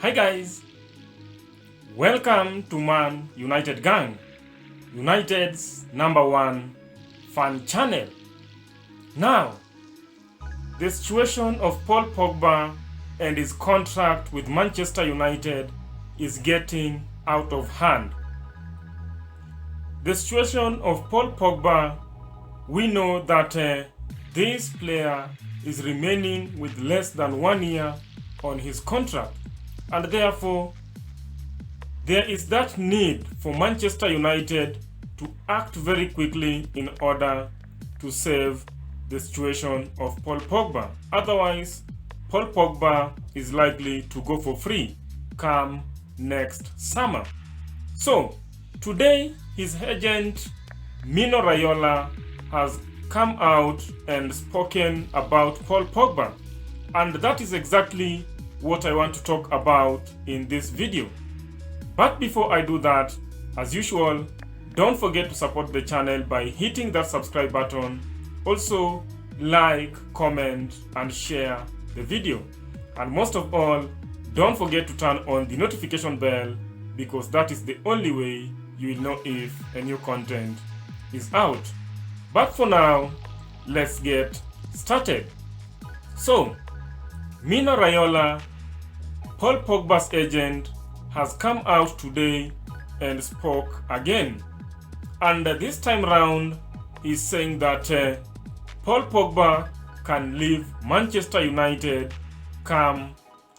Hi guys, welcome to Man United Gang, United's #1 fan channel. Now, the situation of Paul Pogba and his contract with Manchester United is getting out of hand. The situation of Paul Pogba, we know that this player is remaining with less than 1 year on his contract, and therefore there is that need for Manchester United to act very quickly in order to save the situation of Paul Pogba. Otherwise, Paul Pogba is likely to go for free come next summer. So today his agent Mino Raiola has come out and spoken about Paul Pogba, and that is exactly what I want to talk about in this video. But before I do that, as usual, don't forget to support the channel by hitting that subscribe button. Also, like, comment, and share the video. And most of all, don't forget to turn on the notification bell, because that is the only way you will know if a new content is out. But for now, let's get started. So, Mino Raiola, Paul Pogba's agent, has come out today and spoke again. And this time round, he's saying that Paul Pogba can leave Manchester United come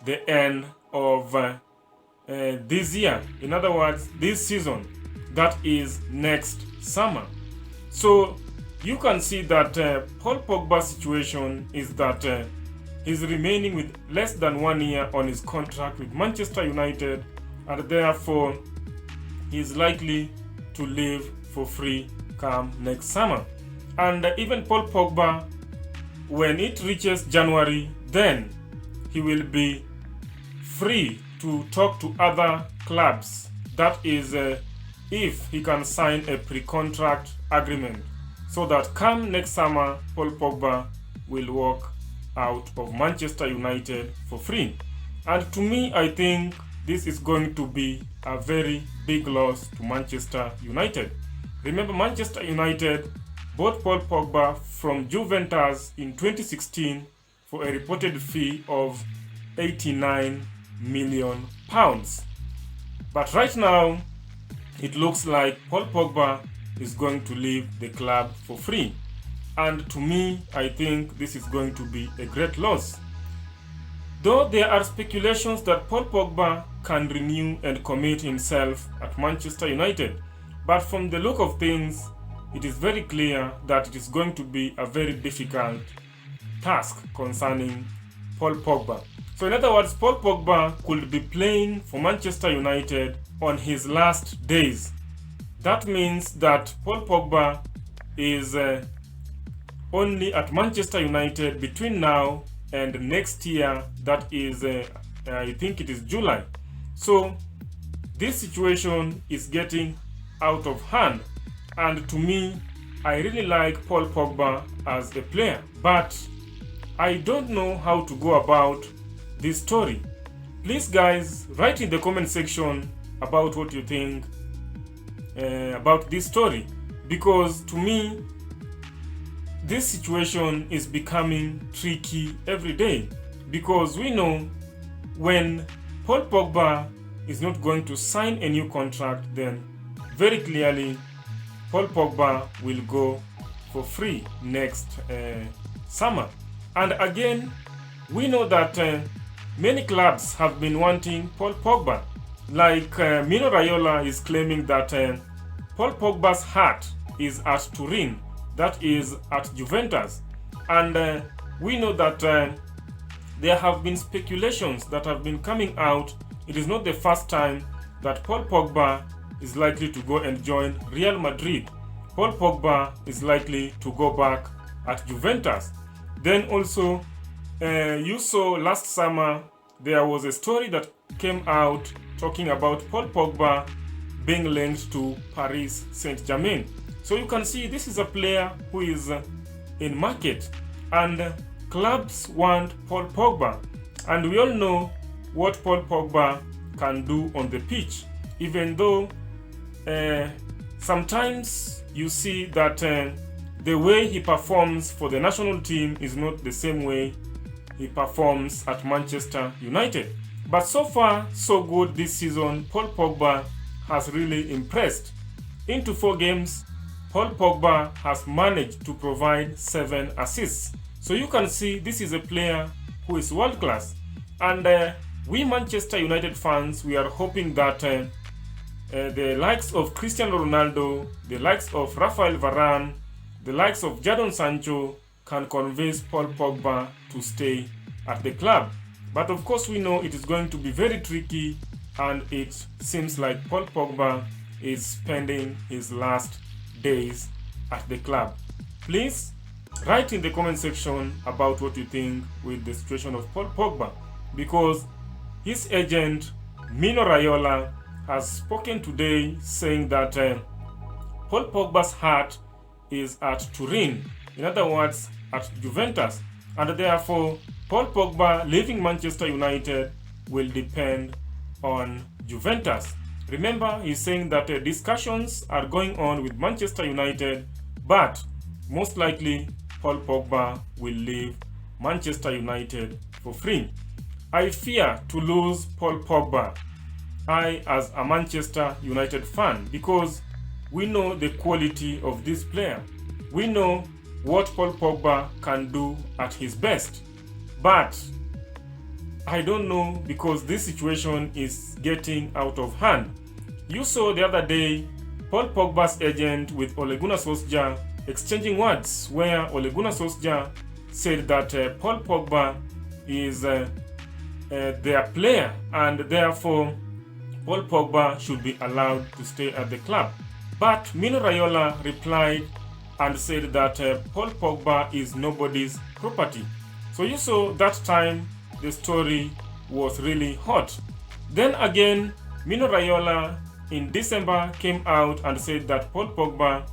the end of this year. In other words, this season, that is next summer. So you can see that Paul Pogba's situation is that he's remaining with less than 1 year on his contract with Manchester United, and therefore he's likely to leave for free come next summer. And even Paul Pogba, when it reaches January, then he will be free to talk to other clubs. That is if he can sign a pre-contract agreement, so that come next summer Paul Pogba will walk out of Manchester United for free. And to me, I think this is going to be a very big loss to Manchester United. Remember, Manchester United bought Paul Pogba from Juventus in 2016 for a reported fee of £89 million. But right now, it looks like Paul Pogba is going to leave the club for free. And to me, I think this is going to be a great loss. Though there are speculations that Paul Pogba can renew and commit himself at Manchester United, but from the look of things, it is very clear that it is going to be a very difficult task concerning Paul Pogba. So in other words, Paul Pogba could be playing for Manchester United on his last days. That means that Paul Pogba is only at Manchester United between now and next year, that is I think it is July. So this situation is getting out of hand, and to me, I really like Paul Pogba as a player, but I don't know how to go about this story. Please guys, write in the comment section about what you think about this story, because to me this situation is becoming tricky every day, because we know when Paul Pogba is not going to sign a new contract, then very clearly Paul Pogba will go for free next summer. And again, we know that many clubs have been wanting Paul Pogba. Like Mino Raiola is claiming that Paul Pogba's heart is at Turin, that is at Juventus. And we know that there have been speculations that have been coming out. It is not the first time that Paul Pogba is likely to go and join Real Madrid. Paul Pogba is likely to go back at Juventus. Then also, you saw last summer there was a story that came out talking about Paul Pogba being linked to Paris Saint-Germain. So you can see this is a player who is in market, and clubs want Paul Pogba. And we all know what Paul Pogba can do on the pitch, even though sometimes you see that the way he performs for the national team is not the same way he performs at Manchester United. But so far, so good this season. Paul Pogba has really impressed. Into 4 games, Paul Pogba has managed to provide 7 assists. So you can see this is a player who is world class. And we Manchester United fans, we are hoping that the likes of Cristiano Ronaldo, the likes of Rafael Varane, the likes of Jadon Sancho can convince Paul Pogba to stay at the club. But of course we know it is going to be very tricky, and it seems like Paul Pogba is spending his last days at the club. Please write in the comment section about what you think with the situation of Paul Pogba, because his agent Mino Raiola has spoken today saying that Paul Pogba's heart is at Turin, in other words at Juventus, and therefore Paul Pogba leaving Manchester United will depend on Juventus. Remember, he's saying that discussions are going on with Manchester United, but most likely Paul Pogba will leave Manchester United for free. I fear to lose Paul Pogba, I as a Manchester United fan, because we know the quality of this player. We know what Paul Pogba can do at his best. But I don't know, because this situation is getting out of hand. You saw the other day Paul Pogba's agent with Ole Gunnar Solskjaer exchanging words, where Ole Gunnar Solskjaer said that Paul Pogba is their player, and therefore Paul Pogba should be allowed to stay at the club. But Mino Raiola replied and said that Paul Pogba is nobody's property. So you saw that time the story was really hot. Then again, Mino Raiola in December came out and said that Paul Pogba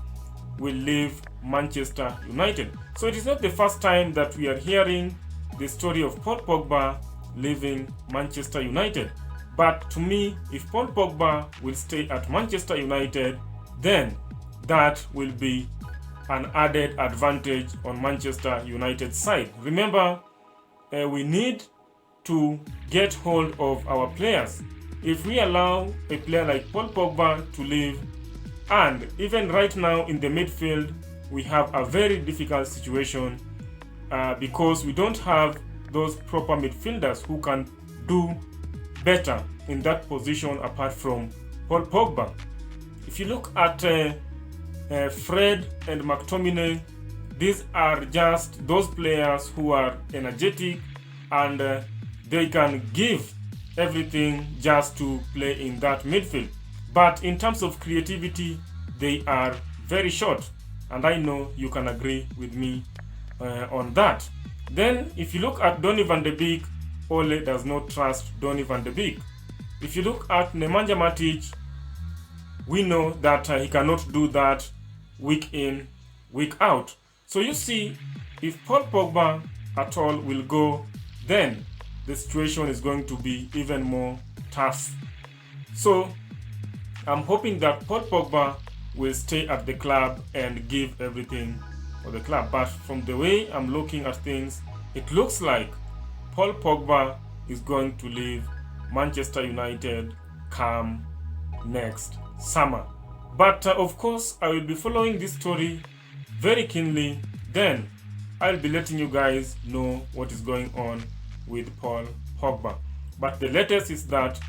will leave Manchester United. So it is not the first time that we are hearing the story of Paul Pogba leaving Manchester United. But to me, if Paul Pogba will stay at Manchester United, then that will be an added advantage on Manchester United's side. Remember, we need to get hold of our players. If we allow a player like Paul Pogba to leave, and even right now in the midfield, we have a very difficult situation because we don't have those proper midfielders who can do better in that position apart from Paul Pogba. If you look at Fred and McTominay, these are just those players who are energetic and they can give everything just to play in that midfield. But in terms of creativity, they are very short, and I know you can agree with me on that. Then if you look at Donny van de Beek, Ole does not trust Donny van de Beek. If you look at Nemanja Matic, we know that he cannot do that week in, week out. So you see, if Paul Pogba at all will go, then the situation is going to be even more tough. So I'm hoping that Paul Pogba will stay at the club and give everything for the club. But from the way I'm looking at things, it looks like Paul Pogba is going to leave Manchester United come next summer. But of course, I will be following this story very keenly. Then I'll be letting you guys know what is going on with Paul Pogba. But the latest is that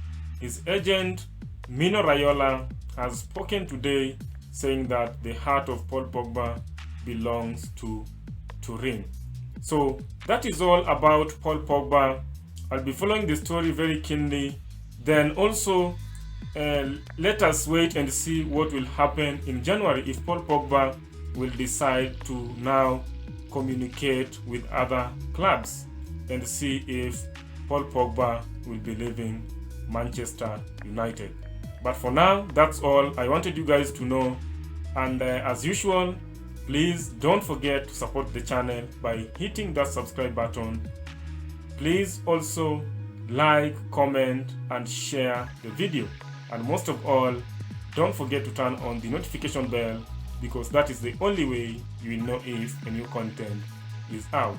his agent Mino Raiola has spoken today, saying that the heart of Paul Pogba belongs to Turin. So that is all about Paul Pogba. I'll be following the story very keenly. Then also let us wait and see what will happen in January if Paul Pogba will decide to now communicate with other clubs and see if Paul Pogba will be leaving Manchester United. But for now, that's all I wanted you guys to know. And as usual, please don't forget to support the channel by hitting that subscribe button. Please also like, comment, and share the video. And most of all, don't forget to turn on the notification bell, because that is the only way you will know if a new content is out.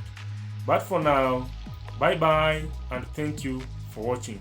But for now, bye bye and thank you for watching.